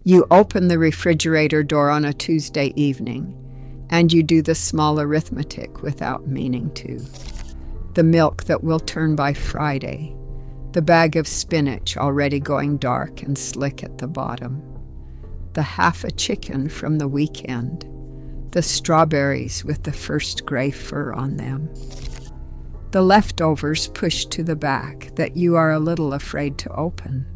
You open the refrigerator door on a Tuesday evening, and you do the small arithmetic without meaning to. The milk that will turn by Friday, the bag of spinach already going dark and slick at the bottom, the half a chicken from the weekend, the strawberries with the first gray fur on them, the leftovers pushed to the back that you are a little afraid to open.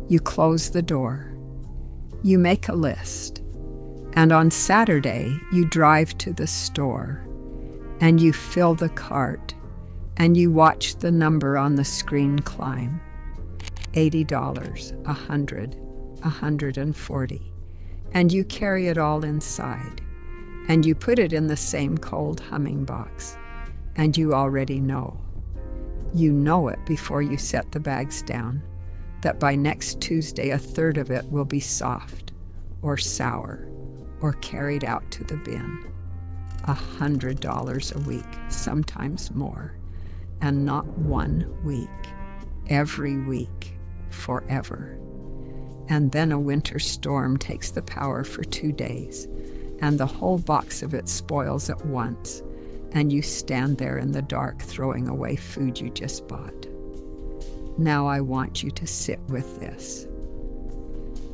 You close the door. You make a list. And on Saturday, you drive to the store, and you fill the cart, and you watch the number on the screen climb. $80, $100, $140. And you carry it all inside, and you put it in the same cold humming box, and you already know. You know it before you set the bags down, that by next Tuesday a third of it will be soft, or sour, or carried out to the bin. $100 a week, sometimes more, and not 1 week, every week, forever. And then a winter storm takes the power for 2 days, and the whole box of it spoils at once, and you stand there in the dark throwing away food you just bought. Now I want you to sit with this.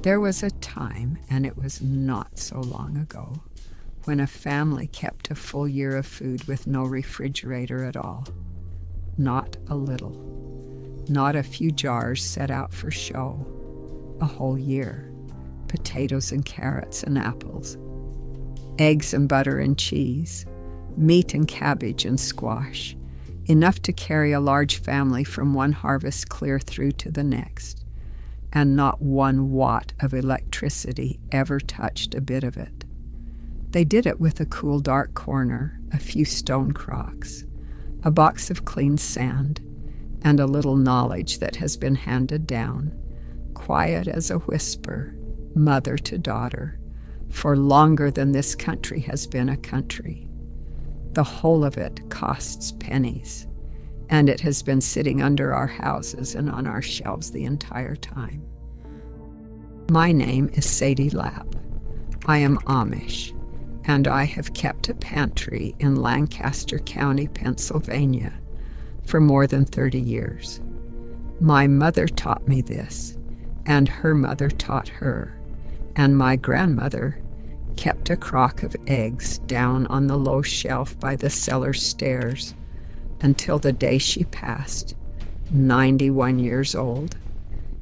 There was a time, and it was not so long ago, when a family kept a full year of food with no refrigerator at all. Not a little. Not a few jars set out for show. A whole year. Potatoes and carrots and apples. Eggs and butter and cheese. Meat and cabbage and squash. Enough to carry a large family from one harvest clear through to the next. And not 1 watt of electricity ever touched a bit of it. They did it with a cool dark corner, a few stone crocks, a box of clean sand, and a little knowledge that has been handed down, quiet as a whisper, mother to daughter, for longer than this country has been a country. The whole of it costs pennies, and it has been sitting under our houses and on our shelves the entire time. My name is Sadie Lapp. I am Amish, and I have kept a pantry in Lancaster County, Pennsylvania, for more than 30 years. My mother taught me this, and her mother taught her, and my grandmother kept a crock of eggs down on the low shelf by the cellar stairs until the day she passed, 91 years old,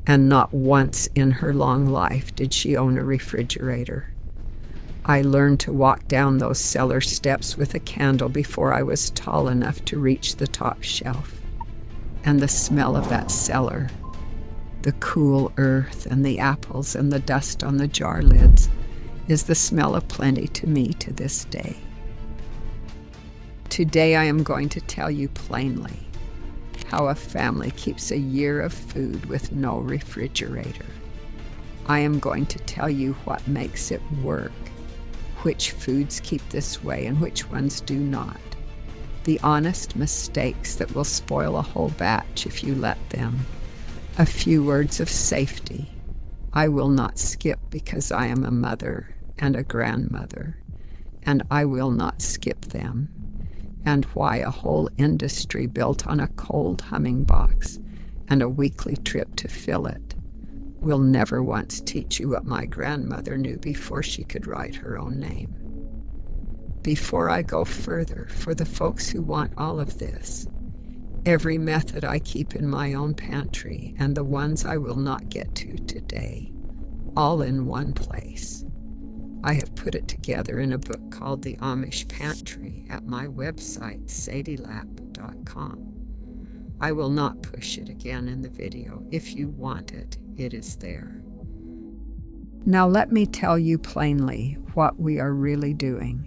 and not once in her long life did she own a refrigerator. I learned to walk down those cellar steps with a candle before I was tall enough to reach the top shelf. And the smell of that cellar, the cool earth and the apples and the dust on the jar lids, is the smell of plenty to me to this day. Today I am going to tell you plainly how a family keeps a year of food with no refrigerator. I am going to tell you what makes it work, which foods keep this way and which ones do not, the honest mistakes that will spoil a whole batch if you let them, a few words of safety I will not skip because I am a mother and a grandmother, and I will not skip them, and why a whole industry built on a cold humming box and a weekly trip to fill it will never once teach you what my grandmother knew before she could write her own name. Before I go further, for the folks who want all of this, every method I keep in my own pantry and the ones I will not get to today, all in one place. I have put it together in a book called The Amish Pantry at my website, sadielapp.com. I will not push it again in the video. If you want it, it is there. Now let me tell you plainly what we are really doing,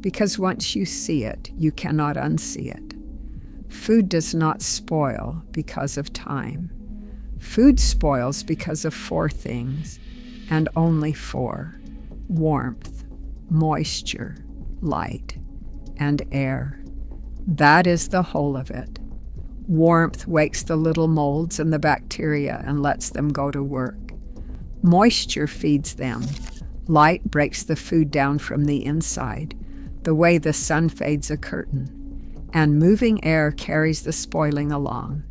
because once you see it, you cannot unsee it. Food does not spoil because of time. Food spoils because of 4 things, and only 4. Warmth, moisture, light, and air. That is the whole of it. Warmth wakes the little molds and the bacteria and lets them go to work. Moisture feeds them. Light breaks the food down from the inside, the way the sun fades a curtain, and moving air carries the spoiling along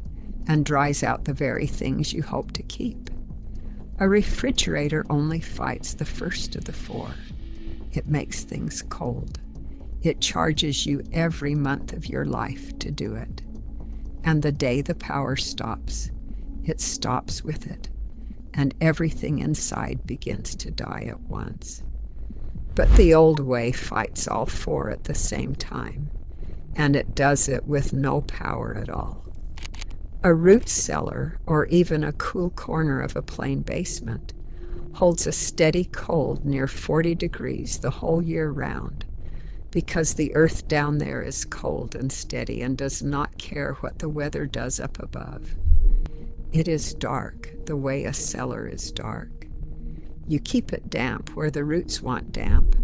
and dries out the very things you hope to keep. A refrigerator only fights the first of the four. It makes things cold. It charges you every month of your life to do it. And the day the power stops, it stops with it, and everything inside begins to die at once. But the old way fights all four at the same time, and it does it with no power at all. A root cellar, or even a cool corner of a plain basement, holds a steady cold near 40 degrees the whole year round, because the earth down there is cold and steady and does not care what the weather does up above. It is dark the way a cellar is dark. You keep it damp where the roots want damp,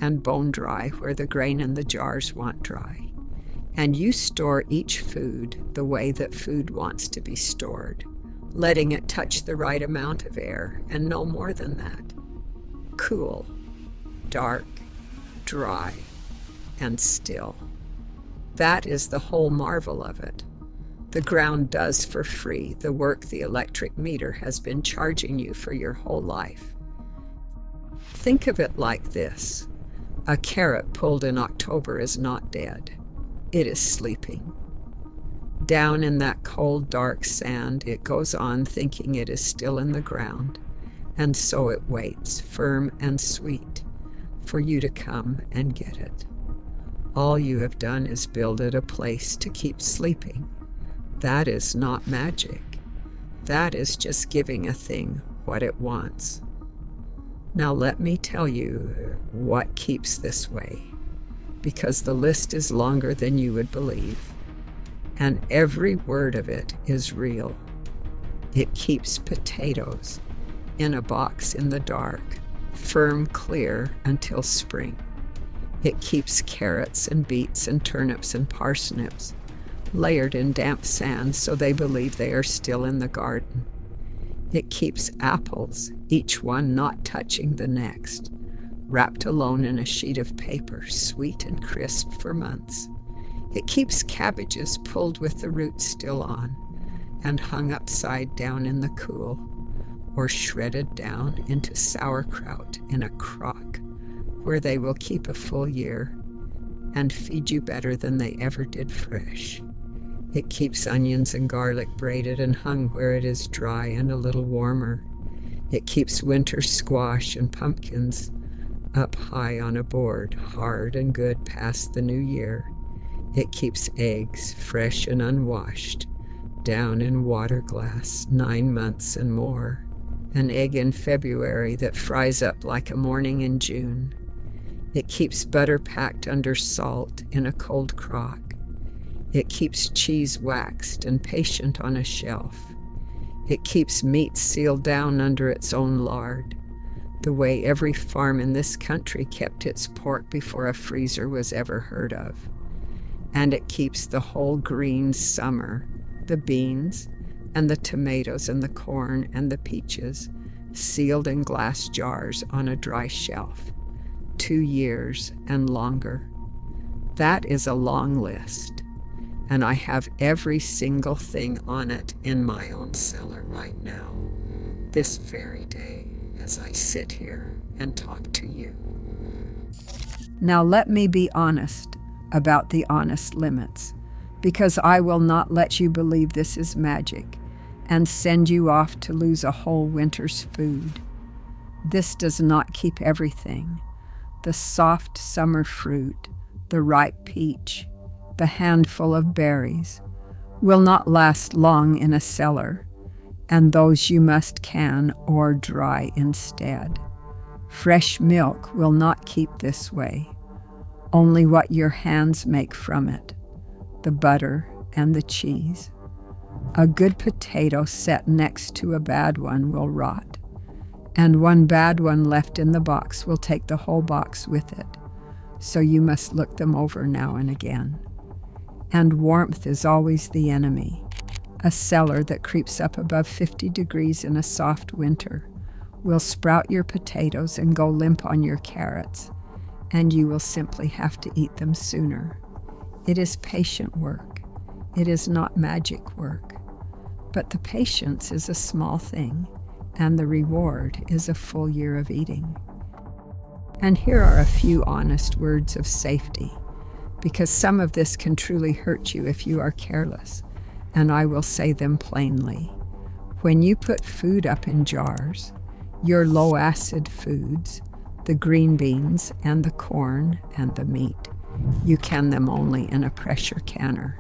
and bone dry where the grain in the jars want dry. And you store each food the way that food wants to be stored, letting it touch the right amount of air and no more than that. Cool, dark, dry, and still. That is the whole marvel of it. The ground does for free the work the electric meter has been charging you for your whole life. Think of it like this. A carrot pulled in October is not dead. It is sleeping. Down in that cold, dark sand, it goes on thinking it is still in the ground, and so it waits, firm and sweet, for you to come and get it. All you have done is build it a place to keep sleeping. That is not magic. That is just giving a thing what it wants. Now let me tell you what keeps this way, because the list is longer than you would believe, and every word of it is real. It keeps potatoes in a box in the dark, firm, clear until spring. It keeps carrots and beets and turnips and parsnips layered in damp sand so they believe they are still in the garden. It keeps apples, each one not touching the next, wrapped alone in a sheet of paper, sweet and crisp for months. It keeps cabbages pulled with the roots still on and hung upside down in the cool, or shredded down into sauerkraut in a crock where they will keep a full year and feed you better than they ever did fresh. It keeps onions and garlic braided and hung where it is dry and a little warmer. It keeps winter squash and pumpkins up high on a board, hard and good past the new year. It keeps eggs, fresh and unwashed, down in water glass 9 months and more. An egg in February that fries up like a morning in June. It keeps butter packed under salt in a cold crock. It keeps cheese waxed and patient on a shelf. It keeps meat sealed down under its own lard, the way every farm in this country kept its pork before a freezer was ever heard of. And it keeps the whole green summer, the beans and the tomatoes and the corn and the peaches, sealed in glass jars on a dry shelf, 2 years and longer. That is a long list, and I have every single thing on it in my own cellar right now, this very day, as I sit here and talk to you. Now let me be honest about the honest limits, because I will not let you believe this is magic and send you off to lose a whole winter's food. This does not keep everything. The soft summer fruit, the ripe peach, the handful of berries will not last long in a cellar, and those you must can or dry instead. Fresh milk will not keep this way, only what your hands make from it, the butter and the cheese. A good potato set next to a bad one will rot, and one bad one left in the box will take the whole box with it, so you must look them over now and again. And warmth is always the enemy. A cellar that creeps up above 50 degrees in a soft winter will sprout your potatoes and go limp on your carrots, and you will simply have to eat them sooner. It is patient work. It is not magic work. But the patience is a small thing, and the reward is a full year of eating. And here are a few honest words of safety, because some of this can truly hurt you if you are careless, and I will say them plainly. When you put food up in jars, your low-acid foods, the green beans and the corn and the meat, you can them only in a pressure canner.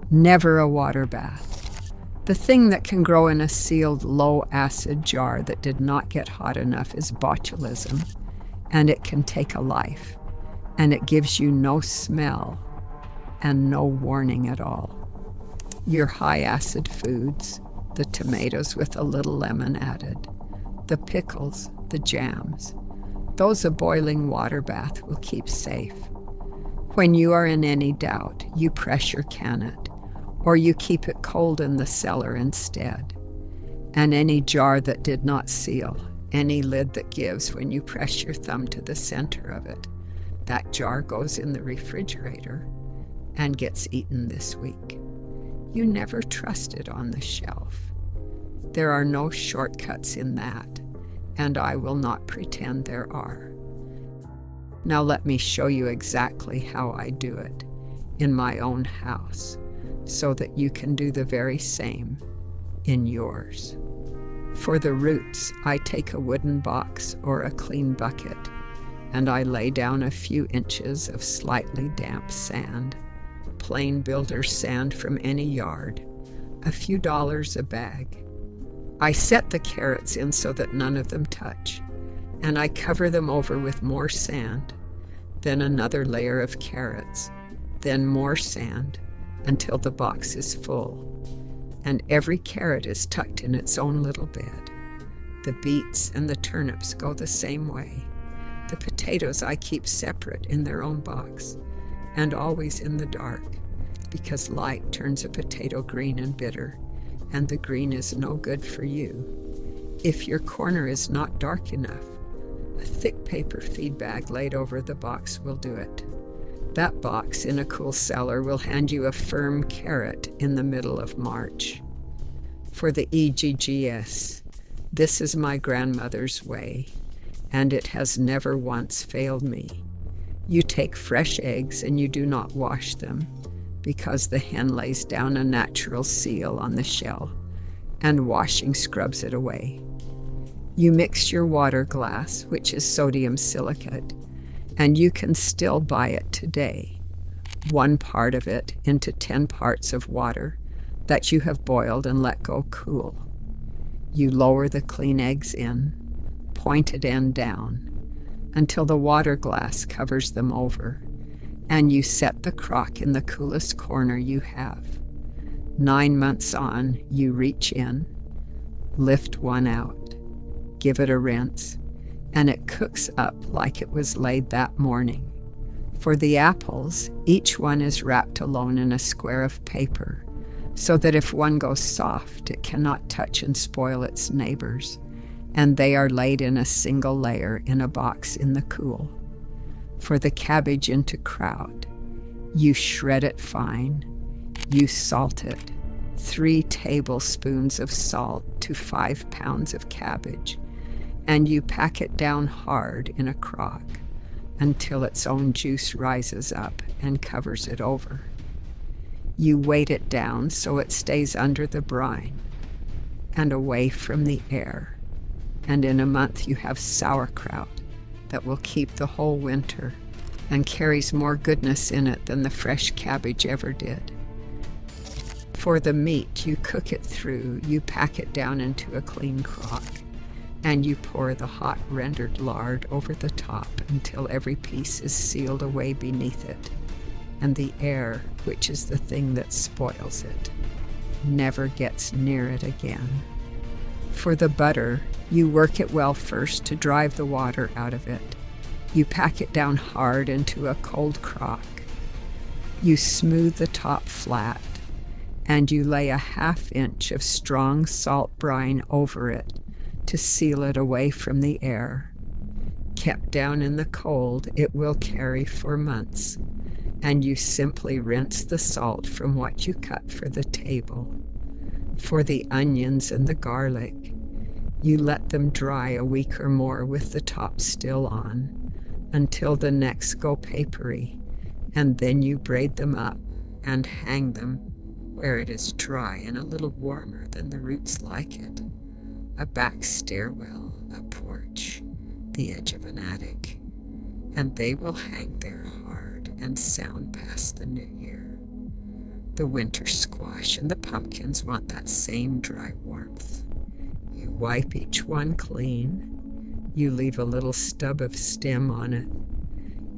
Never a water bath. The thing that can grow in a sealed low-acid jar that did not get hot enough is botulism, and it can take a life, and it gives you no smell and no warning at all. Your high-acid foods, the tomatoes with a little lemon added, the pickles, the jams, those a boiling water bath will keep safe. When you are in any doubt, you pressure can it, or you keep it cold in the cellar instead. And any jar that did not seal, any lid that gives when you press your thumb to the center of it, that jar goes in the refrigerator and gets eaten this week. You never trust it on the shelf. There are no shortcuts in that, and I will not pretend there are. Now let me show you exactly how I do it in my own house, so that you can do the very same in yours. For the roots, I take a wooden box or a clean bucket, and I lay down a few inches of slightly damp sand, plain builder's sand from any yard, a few dollars a bag. I set the carrots in so that none of them touch, and I cover them over with more sand, then another layer of carrots, then more sand, until the box is full, and every carrot is tucked in its own little bed. The beets and the turnips go the same way. The potatoes I keep separate in their own box, and always in the dark, because light turns a potato green and bitter, and the green is no good for you. If your corner is not dark enough, a thick paper feed bag laid over the box will do it. That box in a cool cellar will hand you a firm carrot in the middle of March. For the EGGS, this is my grandmother's way, and it has never once failed me. You take fresh eggs and you do not wash them, because the hen lays down a natural seal on the shell, and washing scrubs it away. You mix your water glass, which is sodium silicate, and you can still buy it today, 1 part of it into 10 parts of water that you have boiled and let go cool. You lower the clean eggs in, pointed end down, until the water glass covers them over, and you set the crock in the coolest corner you have. 9 months on, you reach in, lift one out, give it a rinse, and it cooks up like it was laid that morning. For the apples, each one is wrapped alone in a square of paper, so that if one goes soft, it cannot touch and spoil its neighbors, and they are laid in a single layer in a box in the cool. For the cabbage into kraut, you shred it fine, you salt it, 3 tablespoons of salt to 5 pounds of cabbage, and you pack it down hard in a crock until its own juice rises up and covers it over. You weight it down so it stays under the brine and away from the air, and in a month you have sauerkraut that will keep the whole winter and carries more goodness in it than the fresh cabbage ever did. For the meat, you cook it through, you pack it down into a clean crock, and you pour the hot rendered lard over the top until every piece is sealed away beneath it, and the air, which is the thing that spoils it, never gets near it again. For the butter, you work it well first to drive the water out of it. You pack it down hard into a cold crock. You smooth the top flat, and you lay a 1/2 inch of strong salt brine over it to seal it away from the air. Kept down in the cold, it will carry for months, and you simply rinse the salt from what you cut for the table. For the onions and the garlic, you let them dry a week or more with the top still on, until the necks go papery, and then you braid them up and hang them where it is dry and a little warmer than the roots like it. A back stairwell, a porch, the edge of an attic, and they will hang there hard and sound past the new year. The winter squash and the pumpkins want that same dry warmth. You wipe each one clean, you leave a little stub of stem on it,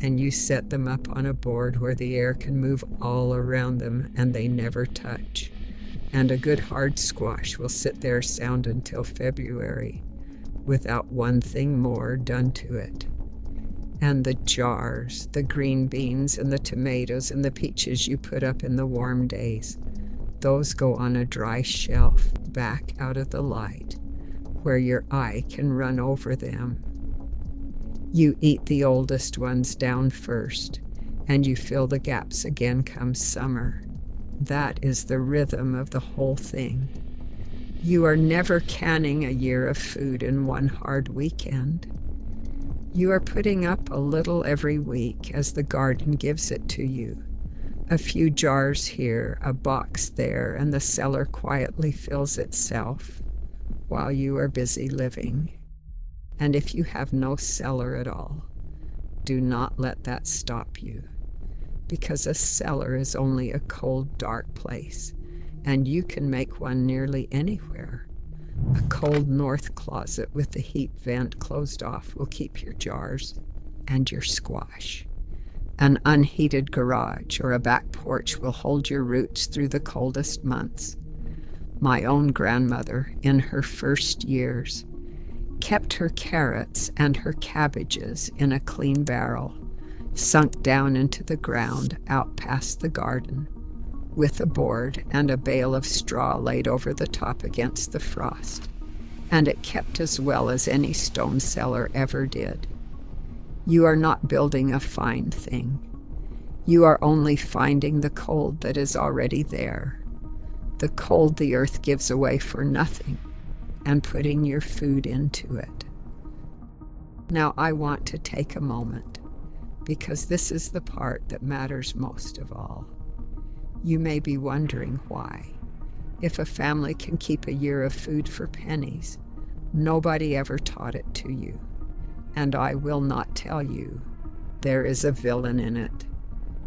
and you set them up on a board where the air can move all around them and they never touch. And a good hard squash will sit there sound until February, without one thing more done to it. And the jars, the green beans and the tomatoes and the peaches you put up in the warm days, those go on a dry shelf back out of the light, where your eye can run over them. You eat the oldest ones down first, and you fill the gaps again come summer. That is the rhythm of the whole thing. You are never canning a year of food in one hard weekend. You are putting up a little every week as the garden gives it to you. A few jars here, a box there, and the cellar quietly fills itself while you are busy living. And if you have no cellar at all, do not let that stop you, because a cellar is only a cold, dark place, and you can make one nearly anywhere. A cold north closet with the heat vent closed off will keep your jars and your squash. An unheated garage or a back porch will hold your roots through the coldest months. My own grandmother, in her first years, kept her carrots and her cabbages in a clean barrel, sunk down into the ground out past the garden, with a board and a bale of straw laid over the top against the frost, and it kept as well as any stone cellar ever did. You are not building a fine thing. You are only finding the cold that is already there, the cold the earth gives away for nothing, and putting your food into it. Now I want to take a moment, because this is the part that matters most of all. You may be wondering why. If a family can keep a year of food for pennies, nobody ever taught it to you. And I will not tell you. There is a villain in it.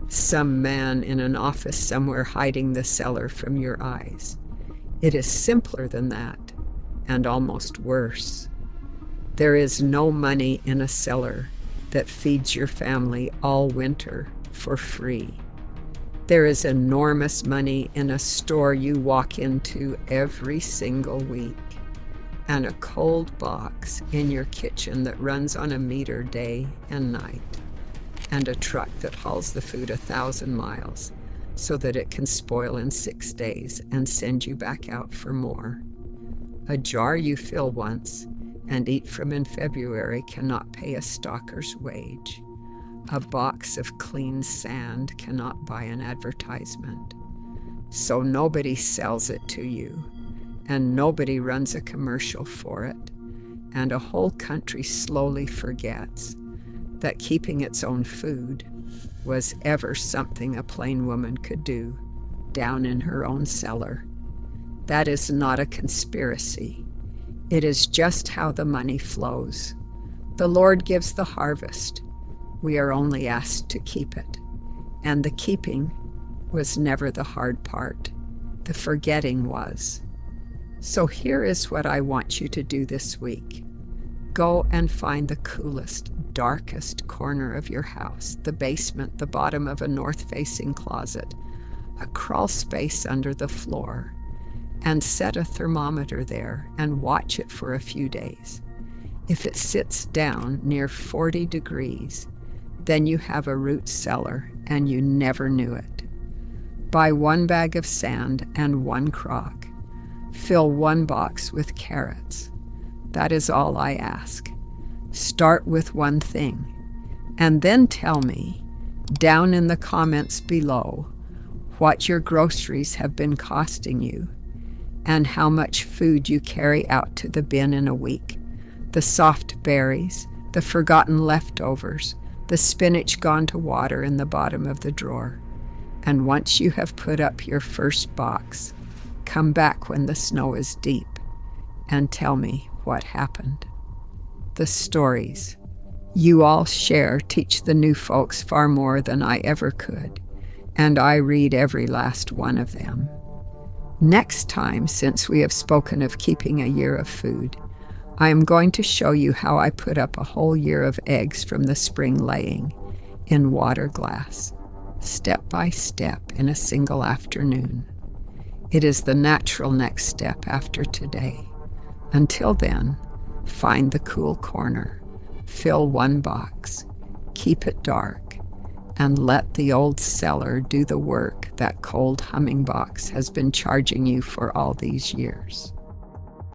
Some man in an office somewhere hiding the cellar from your eyes. It is simpler than that, and almost worse. There is no money in a cellar that feeds your family all winter for free. There is enormous money in a store you walk into every single week, and a cold box in your kitchen that runs on a meter day and night, and a truck that hauls the food 1,000 miles so that it can spoil in 6 days and send you back out for more. A jar you fill once and eat from in February cannot pay a stalker's wage. A box of clean sand cannot buy an advertisement. So nobody sells it to you, and nobody runs a commercial for it, and a whole country slowly forgets that keeping its own food was ever something a plain woman could do down in her own cellar. That is not a conspiracy. It is just how the money flows. The Lord gives the harvest. We are only asked to keep it. And the keeping was never the hard part. The forgetting was. So here is what I want you to do this week. Go and find the coolest, darkest corner of your house, the basement, the bottom of a north-facing closet, a crawl space under the floor, and set a thermometer there and watch it for a few days. If it sits down near 40 degrees, then you have a root cellar and you never knew it. Buy 1 bag of sand and 1 crock. Fill 1 box with carrots. That is all I ask. Start with one thing, and then tell me, down in the comments below, what your groceries have been costing you, and how much food you carry out to the bin in a week. The soft berries, the forgotten leftovers, the spinach gone to water in the bottom of the drawer. And once you have put up your first box, come back when the snow is deep and tell me what happened. The stories you all share teach the new folks far more than I ever could, and I read every last one of them. Next time, since we have spoken of keeping a year of food, I am going to show you how I put up a whole year of eggs from the spring laying in water glass, step by step in a single afternoon. It is the natural next step after today. Until then, find the cool corner, fill one box, keep it dark, and let the old cellar do the work that cold humming box has been charging you for all these years.